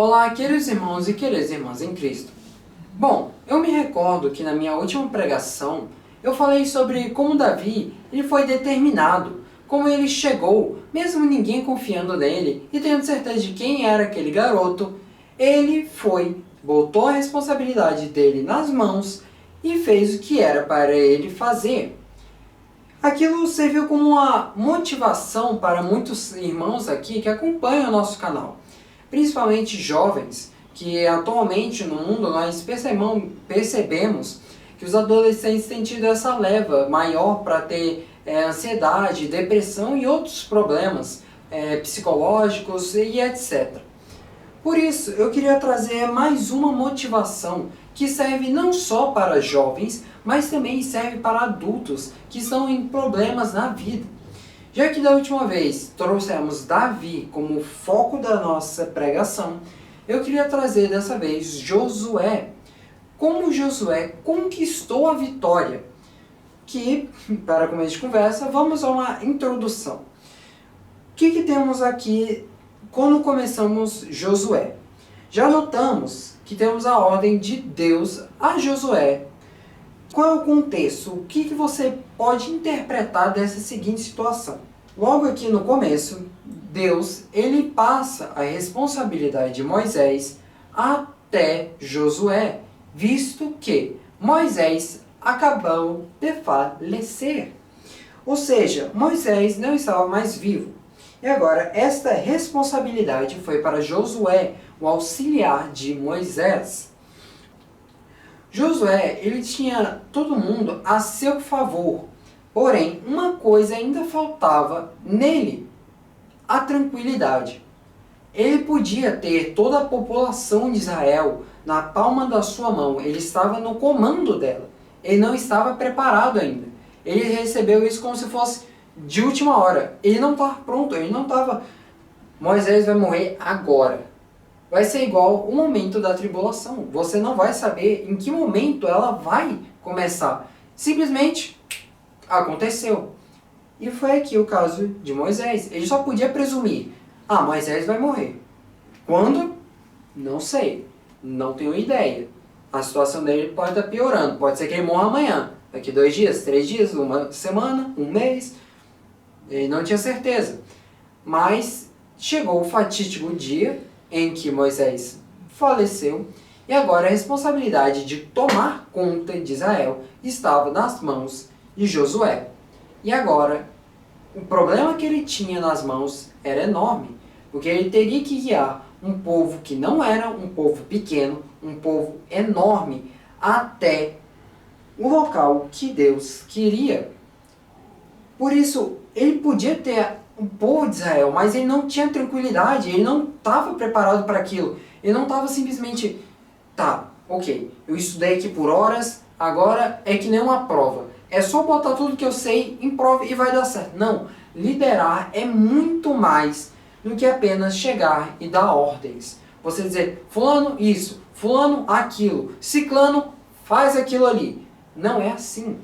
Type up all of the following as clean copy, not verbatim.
Olá, queridos irmãos e queridas irmãs em Cristo. Bom, eu me recordo que na minha última pregação eu falei sobre como Davi ele foi determinado, como ele chegou, mesmo ninguém confiando nele e tendo certeza de quem era aquele garoto, ele foi, botou a responsabilidade dele nas mãos e fez o que era para ele fazer. Aquilo serviu como uma motivação para muitos irmãos aqui que acompanham o nosso canal, principalmente jovens, que atualmente no mundo nós percebemos que os adolescentes têm tido essa leva maior para ter ansiedade, depressão e outros problemas psicológicos e etc. Por isso, eu queria trazer mais uma motivação que serve não só para jovens, mas também serve para adultos que estão em problemas na vida. Já que da última vez trouxemos Davi como foco da nossa pregação, eu queria trazer dessa vez Josué. Como Josué conquistou a vitória. Que, para começo de conversa, vamos a uma introdução. O que temos aqui quando começamos Josué? Já notamos que temos a ordem de Deus a Josué. Qual é o contexto? O que você pode interpretar dessa seguinte situação? Logo aqui no começo, Deus ele passa a responsabilidade de Moisés até Josué, visto que Moisés acabou de falecer. Ou seja, Moisés não estava mais vivo. E agora, esta responsabilidade foi para Josué, o auxiliar de Moisés. Josué, ele tinha todo mundo a seu favor. Porém, uma coisa ainda faltava nele: a tranquilidade. Ele podia ter toda a população de Israel na palma da sua mão. Ele estava no comando dela. Ele não estava preparado ainda. Ele recebeu isso como se fosse de última hora. Ele não estava pronto. Ele não estava... Moisés vai morrer agora. Vai ser igual o momento da tribulação. Você não vai saber em que momento ela vai começar. Simplesmente aconteceu. E foi aqui o caso de Moisés. Ele só podia presumir: Moisés vai morrer. Quando? Não sei. Não tenho ideia. A situação dele pode estar piorando. Pode ser que ele morra amanhã. Daqui 2 dias, 3 dias, uma semana, um mês. Ele não tinha certeza. Mas chegou o fatídico dia em que Moisés faleceu. E agora a responsabilidade de tomar conta de Israel estava nas mãos de Josué. E agora, o problema que ele tinha nas mãos era enorme, porque ele teria que guiar um povo que não era um povo pequeno, um povo enorme, até o local que Deus queria. Por isso, ele podia ter o povo de Israel, mas ele não tinha tranquilidade, ele não estava preparado para aquilo. Ele não estava simplesmente, ok, eu estudei aqui por horas, agora é que nem uma prova. É só botar tudo que eu sei em prova e vai dar certo. Não, liderar é muito mais do que apenas chegar e dar ordens. Você dizer, fulano isso, fulano aquilo, ciclano faz aquilo ali. Não é assim.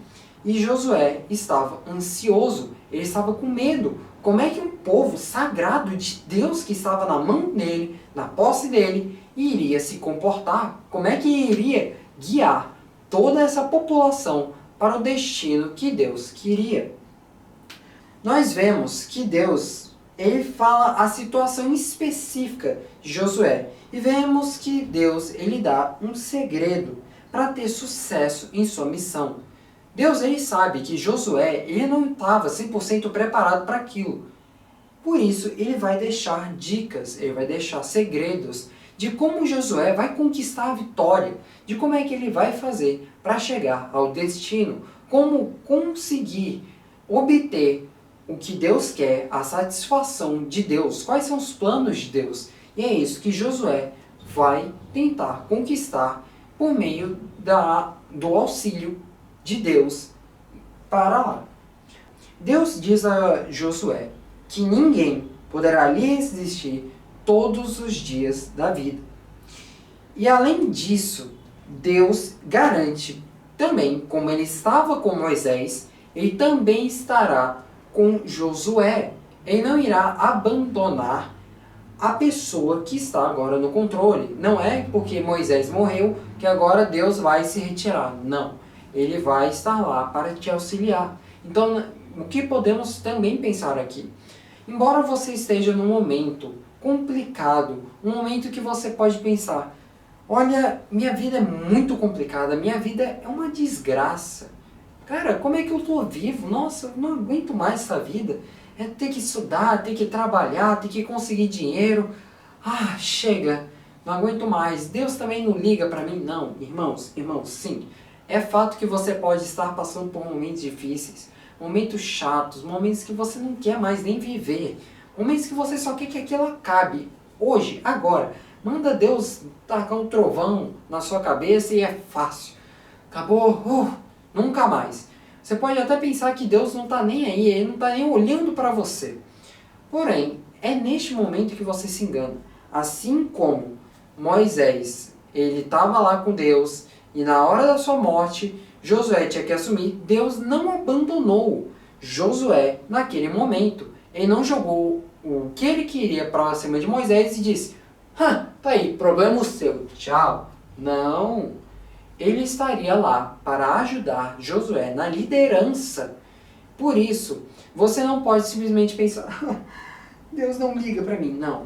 E Josué estava ansioso, ele estava com medo. Como é que um povo sagrado de Deus que estava na mão dele, na posse dele, iria se comportar? Como é que iria guiar toda essa população para o destino que Deus queria? Nós vemos que Deus, ele fala a situação específica de Josué. E vemos que Deus, ele dá um segredo para ter sucesso em sua missão. Deus, ele sabe que Josué, ele não estava 100% preparado para aquilo. Por isso, ele vai deixar dicas, ele vai deixar segredos de como Josué vai conquistar a vitória, de como é que ele vai fazer para chegar ao destino, como conseguir obter o que Deus quer, a satisfação de Deus, quais são os planos de Deus. E é isso que Josué vai tentar conquistar por meio do auxílio de Deus para lá. Deus diz a Josué que ninguém poderá lhe resistir todos os dias da vida. E além disso, Deus garante também, como ele estava com Moisés, ele também estará com Josué. Ele não irá abandonar a pessoa que está agora no controle. Não é porque Moisés morreu que agora Deus vai se retirar. Não. Ele vai estar lá para te auxiliar. Então, o que podemos também pensar aqui? Embora você esteja num momento complicado, um momento que você pode pensar, olha, minha vida é muito complicada, minha vida é uma desgraça. Cara, como é que eu tô vivo? Nossa, eu não aguento mais essa vida. É ter que estudar, ter que trabalhar, ter que conseguir dinheiro. Ah, chega, não aguento mais. Deus também não liga para mim. Não, irmãos, sim. É fato que você pode estar passando por momentos difíceis, momentos chatos, momentos que você não quer mais nem viver, momentos que você só quer que aquilo acabe. Hoje, agora, manda Deus tacar um trovão na sua cabeça e é fácil. Acabou, nunca mais. Você pode até pensar que Deus não está nem aí, Ele não está nem olhando para você. Porém, é neste momento que você se engana. Assim como Moisés, ele estava lá com Deus, e na hora da sua morte, Josué tinha que assumir, Deus não abandonou Josué naquele momento. Ele não jogou o que ele queria para cima de Moisés e disse, tá aí, problema seu, tchau. Não, ele estaria lá para ajudar Josué na liderança. Por isso, você não pode simplesmente pensar, Deus não liga para mim. Não,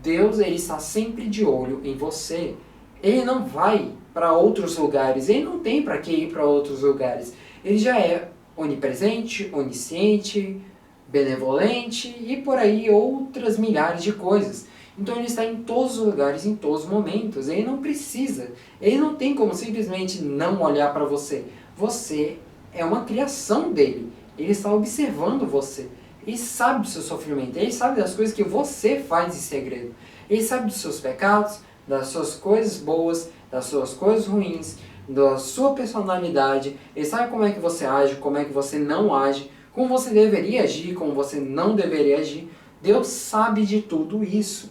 Deus ele está sempre de olho em você. Ele não vai para outros lugares, ele não tem para que ir para outros lugares. Ele já é onipresente, onisciente, benevolente e por aí outras milhares de coisas. Então ele está em todos os lugares, em todos os momentos. Ele não precisa, ele não tem como simplesmente não olhar para você. Você é uma criação dele. Ele está observando você. Ele sabe do seu sofrimento, ele sabe das coisas que você faz em segredo. Ele sabe dos seus pecados, das suas coisas boas, das suas coisas ruins, da sua personalidade. Ele sabe como é que você age, como é que você não age, como você deveria agir, como você não deveria agir. Deus sabe de tudo isso.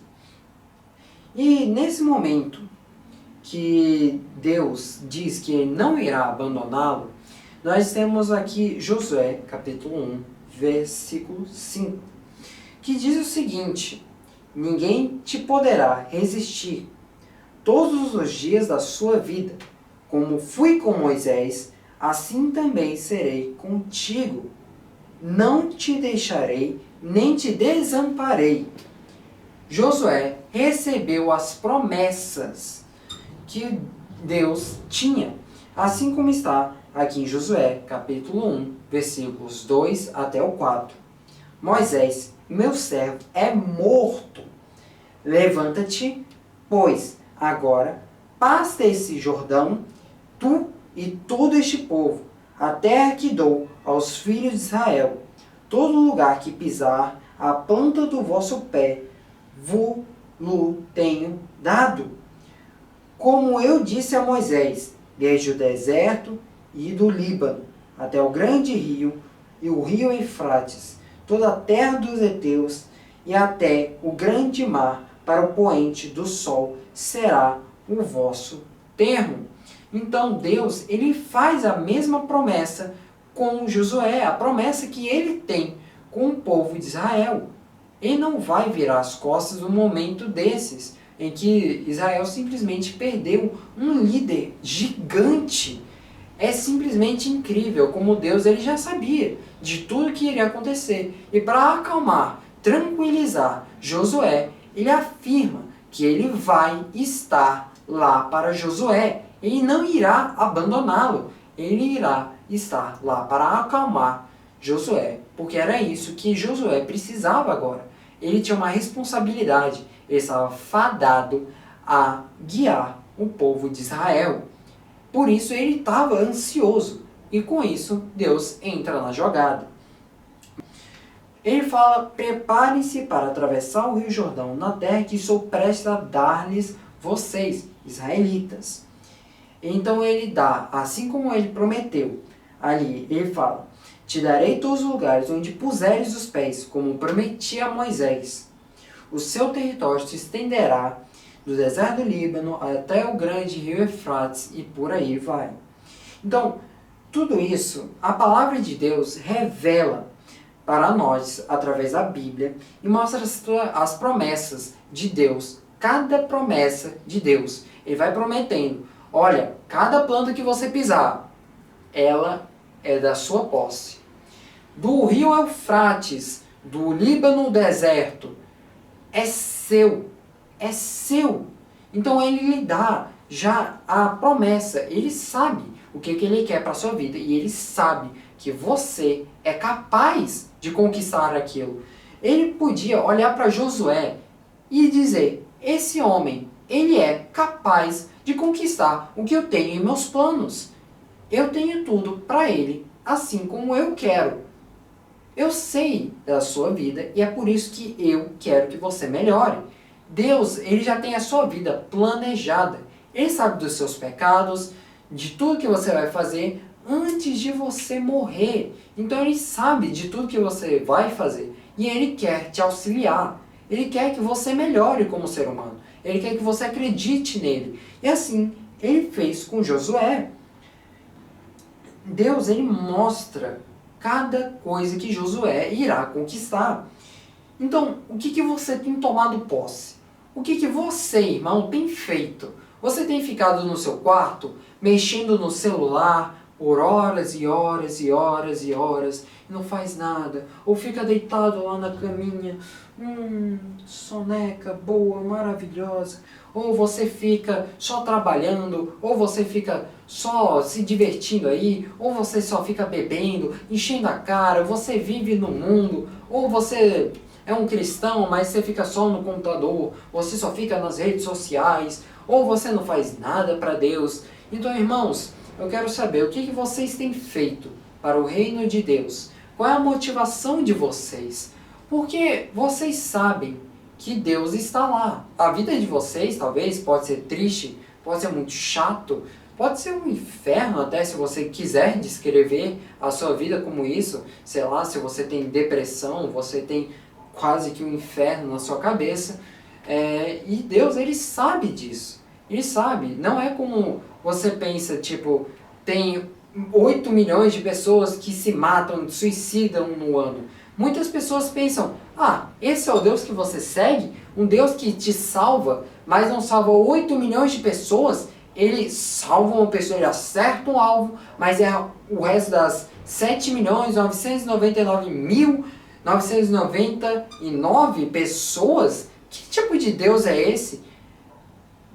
E nesse momento que Deus diz que ele não irá abandoná-lo, nós temos aqui Josué, capítulo 1, versículo 5, que diz o seguinte: ninguém te poderá resistir todos os dias da sua vida. Como fui com Moisés, assim também serei contigo. Não te deixarei, nem te desamparei. Josué recebeu as promessas que Deus tinha, assim como está aqui em Josué, capítulo 1, versículos 2 até o 4. Moisés, meu servo, é morto. Levanta-te, pois, agora, passa esse Jordão, tu e todo este povo, a terra que dou aos filhos de Israel. Todo lugar que pisar a planta do vosso pé, vos-lo tenho dado. Como eu disse a Moisés, desde o deserto e do Líbano, até o grande rio e o rio Eufrates, toda a terra dos heteus e até o grande mar, para o poente do sol, será o vosso termo. Então Deus, ele faz a mesma promessa com Josué, a promessa que ele tem com o povo de Israel. Ele não vai virar as costas no momento desses, em que Israel simplesmente perdeu um líder gigante. É simplesmente incrível como Deus ele já sabia de tudo que iria acontecer. E para acalmar, tranquilizar Josué, ele afirma que ele vai estar lá para Josué. Ele não irá abandoná-lo. Ele irá estar lá para acalmar Josué, porque era isso que Josué precisava agora. Ele tinha uma responsabilidade. Ele estava fadado a guiar o povo de Israel. Por isso ele estava ansioso. E com isso Deus entra na jogada. Ele fala, preparem-se para atravessar o rio Jordão na terra que sou prestes a dar-lhes vocês, israelitas. Então ele dá, assim como ele prometeu, ali ele fala, te darei todos os lugares onde puseres os pés, como prometi a Moisés. O seu território se estenderá do deserto do Líbano até o grande rio Eufrates e por aí vai. Então, tudo isso, a palavra de Deus revela para nós através da Bíblia e mostra as promessas de Deus. Cada promessa de Deus. Ele vai prometendo, olha, cada planta que você pisar, ela é da sua posse. Do rio Eufrates, do Líbano ao deserto, é seu. É seu. Então ele lhe dá já a promessa. Ele sabe o que ele quer para a sua vida. E ele sabe que você é capaz de conquistar aquilo. Ele podia olhar para Josué e dizer, esse homem, ele é capaz de conquistar o que eu tenho em meus planos. Eu tenho tudo para ele, assim como eu quero. Eu sei da sua vida e é por isso que eu quero que você melhore. Deus, ele já tem a sua vida planejada. Ele sabe dos seus pecados, de tudo que você vai fazer antes de você morrer. Então ele sabe de tudo que você vai fazer e ele quer te auxiliar. Ele quer que você melhore como ser humano. Ele quer que você acredite nele. E assim, ele fez com Josué. Deus, ele mostra cada coisa que Josué irá conquistar. Então, o que você tem tomado posse? O que você, irmão, tem feito? Você tem ficado no seu quarto, mexendo no celular por horas e horas e horas e horas, e não faz nada? Ou fica deitado lá na caminha, soneca boa, maravilhosa? Ou você fica só trabalhando, ou você fica só se divertindo aí, ou você só fica bebendo, enchendo a cara, você vive no mundo, ou você é um cristão, mas você fica só no computador, você só fica nas redes sociais, ou você não faz nada para Deus. Então, irmãos, eu quero saber o que vocês têm feito para o reino de Deus. Qual é a motivação de vocês? Porque vocês sabem que Deus está lá. A vida de vocês, talvez, pode ser triste, pode ser muito chato, pode ser um inferno até, se você quiser descrever a sua vida como isso. Sei lá, se você tem depressão, você tem quase que um inferno na sua cabeça. E Deus, ele sabe disso. Ele sabe. Não é como você pensa, tipo, tem 8 milhões de pessoas que se matam, suicidam no ano. Muitas pessoas pensam, esse é o Deus que você segue? Um Deus que te salva, mas não salva 8 milhões de pessoas? Ele salva uma pessoa, ele acerta um alvo, mas é o resto das 7.999.999 pessoas? Que tipo de Deus é esse?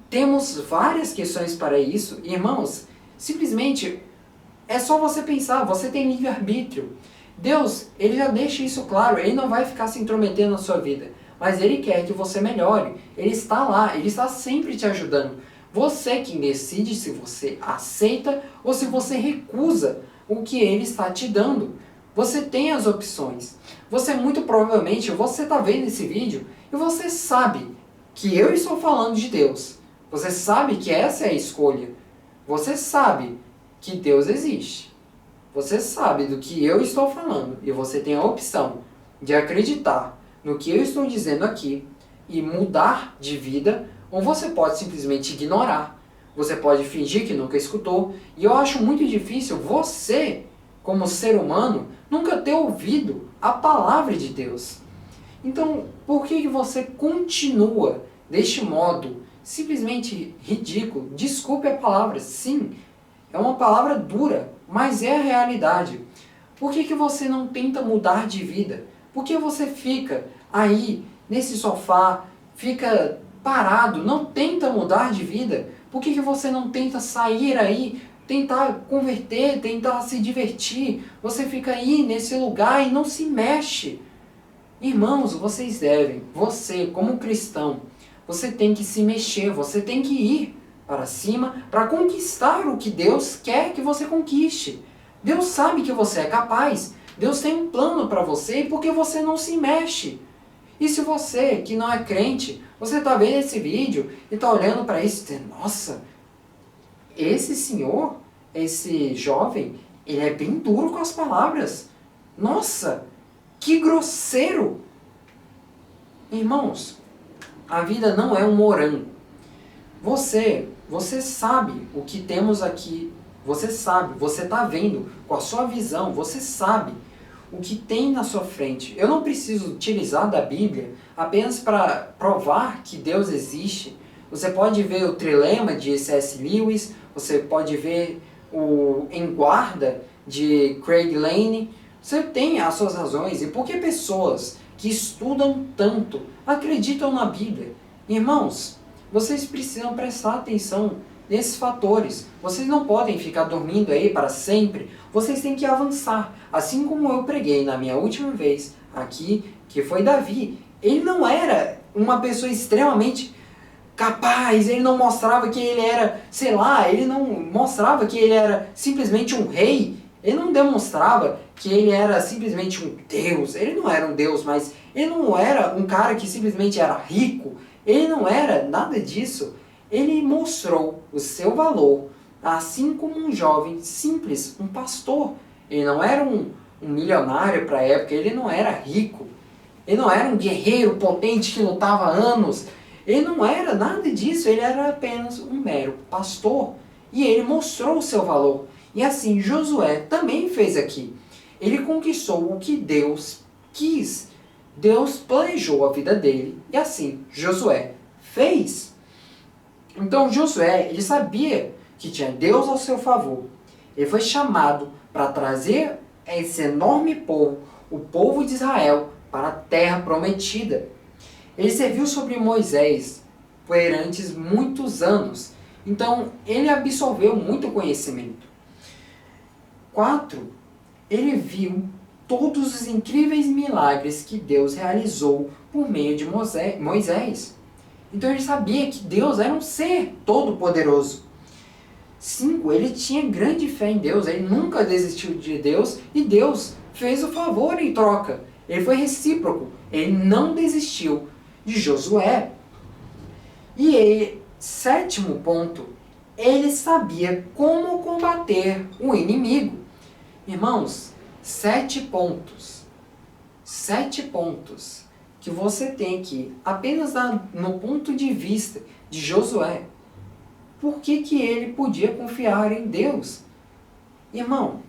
Temos várias questões para isso. Irmãos, simplesmente é só você pensar, você tem livre-arbítrio. Deus, ele já deixa isso claro, ele não vai ficar se intrometendo na sua vida, mas ele quer que você melhore. Ele está lá, ele está sempre te ajudando. Você quem decide se você aceita ou se você recusa o que ele está te dando. Você tem as opções. Você muito provavelmente, você está vendo esse vídeo e você sabe que eu estou falando de Deus. Você sabe que essa é a escolha. Você sabe que Deus existe. Você sabe do que eu estou falando e você tem a opção de acreditar no que eu estou dizendo aqui e mudar de vida, ou você pode simplesmente ignorar. Você pode fingir que nunca escutou. E eu acho muito difícil você, como ser humano, nunca ter ouvido a palavra de Deus. Então, por que você continua deste modo simplesmente ridículo? Desculpe a palavra, sim, é uma palavra dura, mas é a realidade. Por que você não tenta mudar de vida? Por que você fica aí nesse sofá, fica parado, não tenta mudar de vida? Por que você não tenta sair aí, tentar converter, tentar se divertir? Você fica aí nesse lugar e não se mexe. Irmãos, vocês devem, você como cristão, você tem que se mexer, você tem que ir para cima para conquistar o que Deus quer que você conquiste. Deus sabe que você é capaz. Deus tem um plano para você e porque você não se mexe. E se você, que não é crente, você está vendo esse vídeo e está olhando para isso e dizendo, nossa, esse senhor, esse jovem, ele é bem duro com as palavras. Nossa, que grosseiro. Irmãos, a vida não é um morango. Você sabe o que temos aqui. Você sabe, você está vendo com a sua visão, você sabe o que tem na sua frente. Eu não preciso utilizar da Bíblia apenas para provar que Deus existe. Você pode ver o Trilema de C.S. Lewis, você pode ver o Em Guarda de Craig Lane. Você tem as suas razões. E por que pessoas que estudam tanto acreditam na Bíblia? Irmãos, vocês precisam prestar atenção nesses fatores. Vocês não podem ficar dormindo aí para sempre. Vocês têm que avançar. Assim como eu preguei na minha última vez aqui, que foi Davi. Ele não era uma pessoa extremamente capaz, ele não mostrava que ele era, sei lá, ele não mostrava que ele era simplesmente um rei. Ele não demonstrava que ele era simplesmente um Deus. Ele não era um Deus, mas ele não era um cara que simplesmente era rico. Ele não era nada disso. Ele mostrou o seu valor, assim como um jovem simples, um pastor. Ele não era um milionário para a época, ele não era rico. Ele não era um guerreiro potente que lutava há anos. Ele não era nada disso, ele era apenas um mero pastor. E ele mostrou o seu valor. E assim Josué também fez aqui. Ele conquistou o que Deus quis. Deus planejou a vida dele. E assim Josué fez. Então Josué, ele sabia que tinha Deus ao seu favor. Ele foi chamado para trazer esse enorme povo, o povo de Israel, para a terra prometida. Ele serviu sobre Moisés durante muitos anos. Então, ele absorveu muito conhecimento. 4. Ele viu todos os incríveis milagres que Deus realizou por meio de Moisés. Então, ele sabia que Deus era um ser todo-poderoso. 5. Ele tinha grande fé em Deus. Ele nunca desistiu de Deus e Deus fez o favor em troca. Ele foi recíproco. Ele não desistiu de Josué. E 7º ponto, ele sabia como combater o inimigo. Irmãos, 7 pontos. 7 pontos que você tem que, apenas no ponto de vista de Josué, por que ele podia confiar em Deus? Irmão,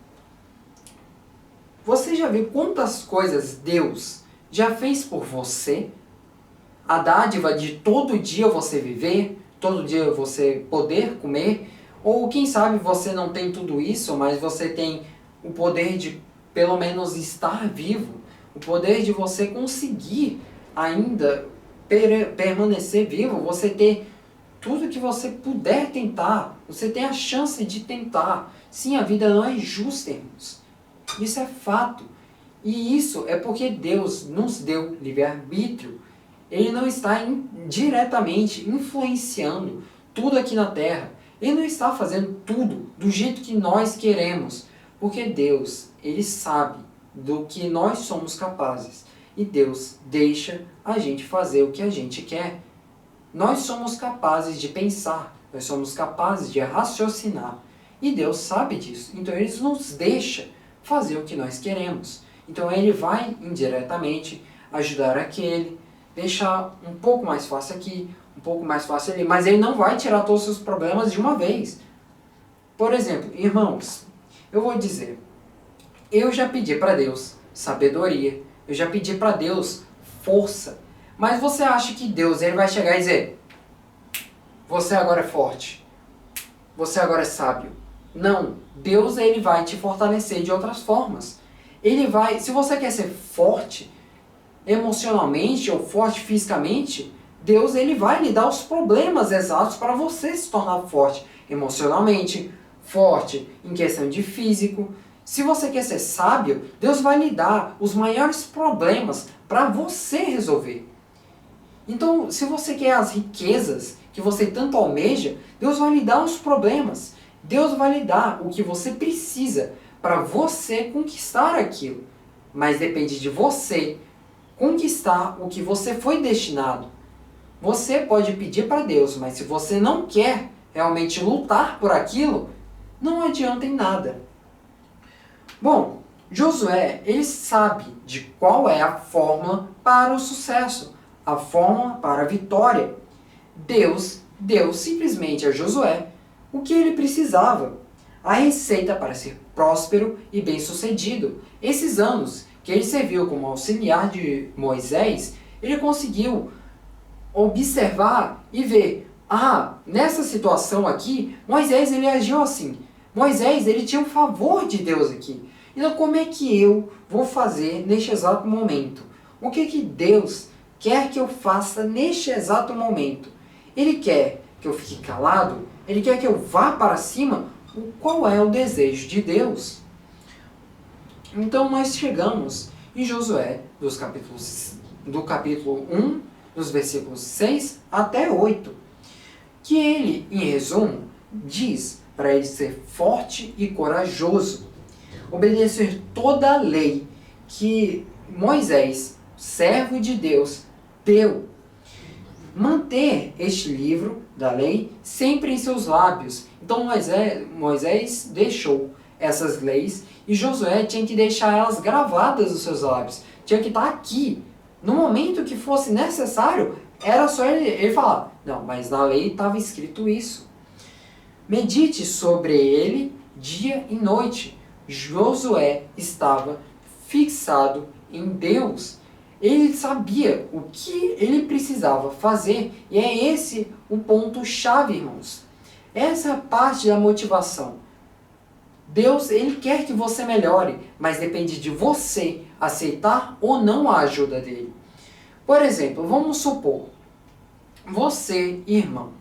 você já viu quantas coisas Deus já fez por você? A dádiva de todo dia você viver, todo dia você poder comer, ou quem sabe você não tem tudo isso, mas você tem o poder de pelo menos estar vivo, o poder de você conseguir ainda permanecer vivo, você ter tudo que você puder tentar, você tem a chance de tentar. Sim, a vida não é justa, irmãos. Isso é fato. E isso é porque Deus nos deu livre-arbítrio. Ele não está diretamente influenciando tudo aqui na Terra. Ele não está fazendo tudo do jeito que nós queremos. Porque Deus, Ele sabe do que nós somos capazes. E Deus deixa a gente fazer o que a gente quer. Nós somos capazes de pensar. Nós somos capazes de raciocinar. E Deus sabe disso. Então Ele nos deixa fazer o que nós queremos. Então Ele vai indiretamente ajudar aquele, deixar um pouco mais fácil aqui, um pouco mais fácil ali, mas Ele não vai tirar todos os seus problemas de uma vez. Por exemplo, irmãos, eu vou dizer, eu já pedi para Deus sabedoria, eu já pedi para Deus força, mas você acha que Deus ele vai chegar e dizer, você agora é forte, você agora é sábio? Não, Deus ele vai te fortalecer de outras formas. Ele vai, se você quer ser forte emocionalmente ou forte fisicamente, Deus ele vai lhe dar os problemas exatos para você se tornar forte emocionalmente, forte em questão de físico. Se você quer ser sábio, Deus vai lhe dar os maiores problemas para você resolver. Então, se você quer as riquezas que você tanto almeja, Deus vai lhe dar os problemas. Deus vai lhe dar o que você precisa para você conquistar aquilo. Mas depende de você conquistar o que você foi destinado. Você pode pedir para Deus, mas se você não quer realmente lutar por aquilo, não adianta em nada. Bom, Josué, ele sabe de qual é a fórmula para o sucesso, a fórmula para a vitória. Deus deu simplesmente a Josué o que ele precisava, a receita para ser próspero e bem-sucedido. Esses anos que ele serviu como auxiliar de Moisés, ele conseguiu observar e ver, nessa situação aqui, Moisés ele agiu assim. Moisés ele tinha um favor de Deus aqui. Então como é que eu vou fazer neste exato momento? O que Deus quer que eu faça neste exato momento? Ele quer que eu fique calado? Ele quer que eu vá para cima? Qual é o desejo de Deus? Então nós chegamos em Josué, do capítulo 1, dos versículos 6 até 8, que ele, em resumo, diz para ele ser forte e corajoso, obedecer toda a lei que Moisés, servo de Deus, deu, manter este livro da lei sempre em seus lábios. Então Moisés deixou essas leis e Josué tinha que deixar elas gravadas nos seus lábios. Tinha que estar aqui. No momento que fosse necessário, era só ele falar, não, mas na lei estava escrito isso. Medite sobre ele dia e noite. Josué estava fixado em Deus. Ele sabia o que ele precisava fazer e é esse o ponto-chave, irmãos. Essa é a parte da motivação. Deus, ele quer que você melhore, mas depende de você aceitar ou não a ajuda dele. Por exemplo, vamos supor, você, irmão,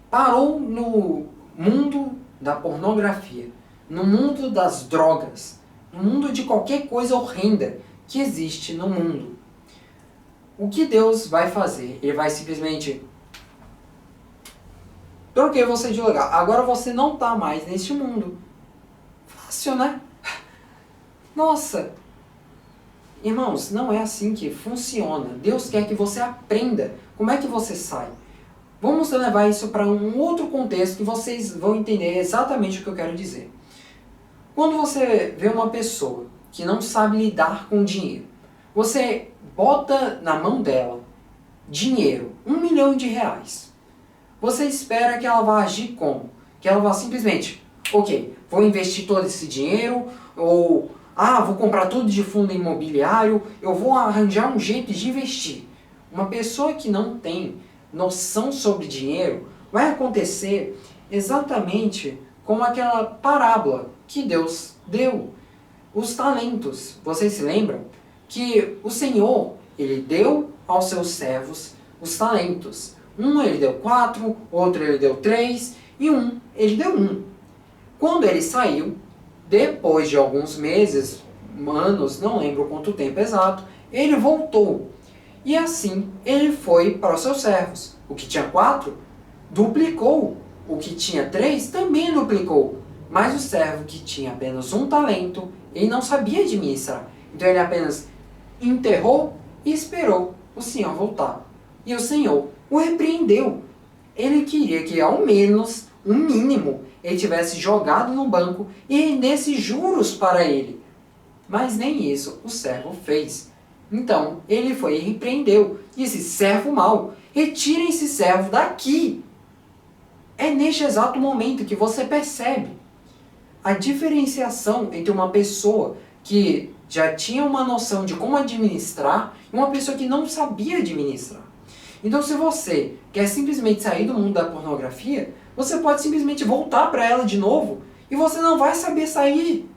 parou no mundo da pornografia, no mundo das drogas, no mundo de qualquer coisa horrenda que existe no mundo. O que Deus vai fazer? Ele vai simplesmente... troquei você de lugar. Agora você não está mais neste mundo. Fácil, né? Nossa! Irmãos, não é assim que funciona. Deus quer que você aprenda. Como é que você sai? Vamos levar isso para um outro contexto que vocês vão entender exatamente o que eu quero dizer. Quando você vê uma pessoa que não sabe lidar com dinheiro, você bota na mão dela dinheiro, R$1 milhão. Você espera que ela vá agir como? Que ela vá simplesmente, ok, vou investir todo esse dinheiro, ou vou comprar tudo de fundo imobiliário, eu vou arranjar um jeito de investir. Uma pessoa que não tem noção sobre dinheiro, vai acontecer exatamente como aquela parábola que Deus deu. Os talentos, vocês se lembram? Que o Senhor, ele deu aos seus servos os talentos. Um ele deu 4, outro ele deu 3 e ele deu 1. Quando ele saiu, depois de alguns meses, anos, não lembro quanto tempo exato, ele voltou. E assim ele foi para os seus servos. O que tinha 4, duplicou. O que tinha 3, também duplicou. Mas o servo que tinha apenas 1 talento, ele não sabia administrar. Então ele apenas enterrou e esperou o Senhor voltar. E o Senhor o repreendeu. Ele queria que ao menos, um mínimo, ele tivesse jogado no banco e rendesse juros para ele. Mas nem isso o servo fez. Então ele foi e repreendeu. Disse, servo mau, retirem esse servo daqui. É neste exato momento que você percebe a diferenciação entre uma pessoa que já tinha uma noção de como administrar e uma pessoa que não sabia administrar. Então se você quer simplesmente sair do mundo da pornografia, você pode simplesmente voltar para ela de novo e você não vai saber sair.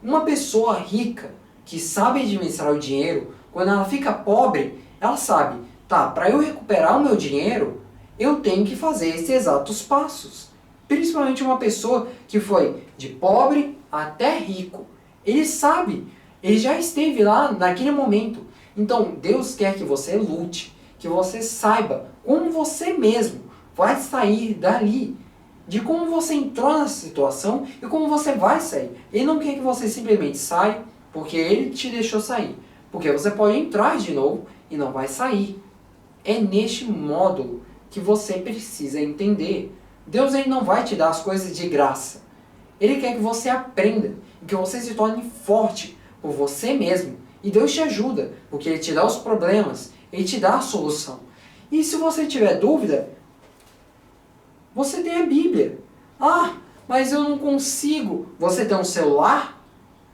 Uma pessoa rica que sabe administrar o dinheiro, quando ela fica pobre, ela sabe, para eu recuperar o meu dinheiro, eu tenho que fazer esses exatos passos. Principalmente uma pessoa que foi de pobre até rico. Ele sabe, ele já esteve lá naquele momento. Então Deus quer que você lute, que você saiba como você mesmo vai sair dali, de como você entrou nessa situação e como você vai sair. Ele não quer que você simplesmente saia porque ele te deixou sair, porque você pode entrar de novo e não vai sair. É neste módulo que você precisa entender. Deus ele não vai te dar as coisas de graça. Ele quer que você aprenda, que você se torne forte por você mesmo. E Deus te ajuda, porque Ele te dá os problemas, Ele te dá a solução. E se você tiver dúvida, você tem a Bíblia. Mas eu não consigo. Você tem um celular?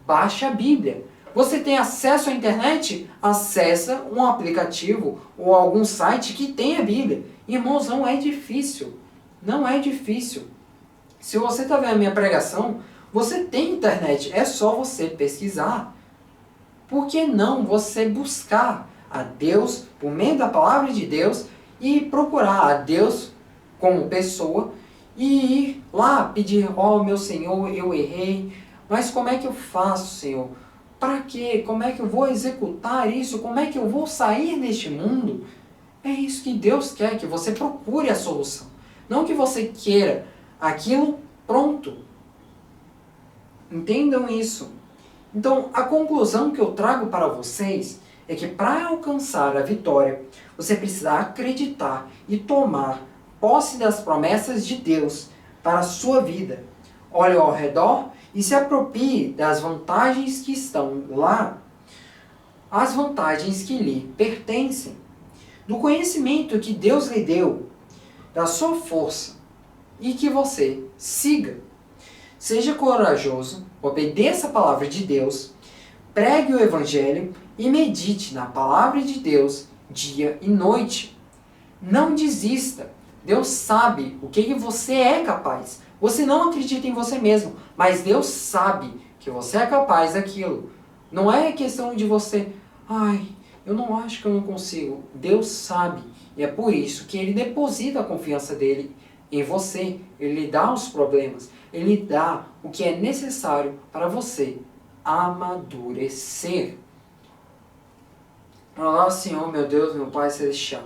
Baixa a Bíblia. Você tem acesso à internet? Acessa um aplicativo ou algum site que tenha a Bíblia. Irmãos, não é difícil. Não é difícil. Se você está vendo a minha pregação, você tem internet. É só você pesquisar. Por que não você buscar a Deus por meio da palavra de Deus e procurar a Deus como pessoa e ir lá pedir: ó, meu Senhor, eu errei, mas como é que eu faço, Senhor? Para quê? Como é que eu vou executar isso? Como é que eu vou sair deste mundo? É isso que Deus quer, que você procure a solução. Não que você queira aquilo pronto. Entendam isso. Então, a conclusão que eu trago para vocês é que para alcançar a vitória, você precisa acreditar e tomar posse das promessas de Deus para a sua vida. Olhe ao redor e se aproprie das vantagens que estão lá, as vantagens que lhe pertencem, do conhecimento que Deus lhe deu, da sua força, e que você siga. Seja corajoso, obedeça a palavra de Deus, pregue o Evangelho e medite na palavra de Deus dia e noite. Não desista. Deus sabe o que você é capaz. Você não acredita em você mesmo, mas Deus sabe que você é capaz daquilo. Não é questão de você: ai, eu não acho que eu não consigo. Deus sabe. E é por isso que Ele deposita a confiança dele em você. Ele lhe dá os problemas. Ele lhe dá o que é necessário para você amadurecer. Ah, Senhor, meu Deus, meu Pai Celestial.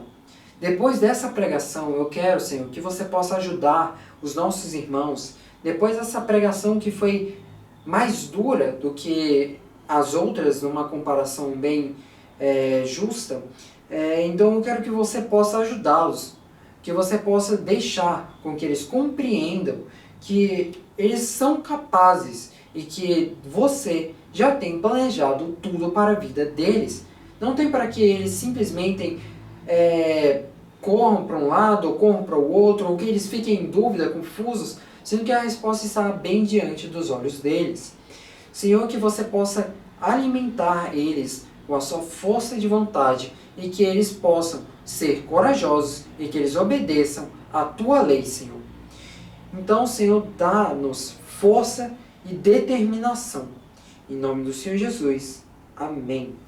Depois dessa pregação, eu quero, Senhor, que você possa ajudar os nossos irmãos. Depois dessa pregação que foi mais dura do que as outras, numa comparação bem justa, então eu quero que você possa ajudá-los. Que você possa deixar com que eles compreendam que eles são capazes e que você já tem planejado tudo para a vida deles. Não tem para que eles simplesmente corram para um lado ou corram para o outro, ou que eles fiquem em dúvida, confusos, sendo que a resposta está bem diante dos olhos deles. Senhor, que você possa alimentar eles com a sua força de vontade e que eles possam ser corajosos e que eles obedeçam à tua lei, Senhor. Então, Senhor, dá-nos força e determinação. Em nome do Senhor Jesus. Amém.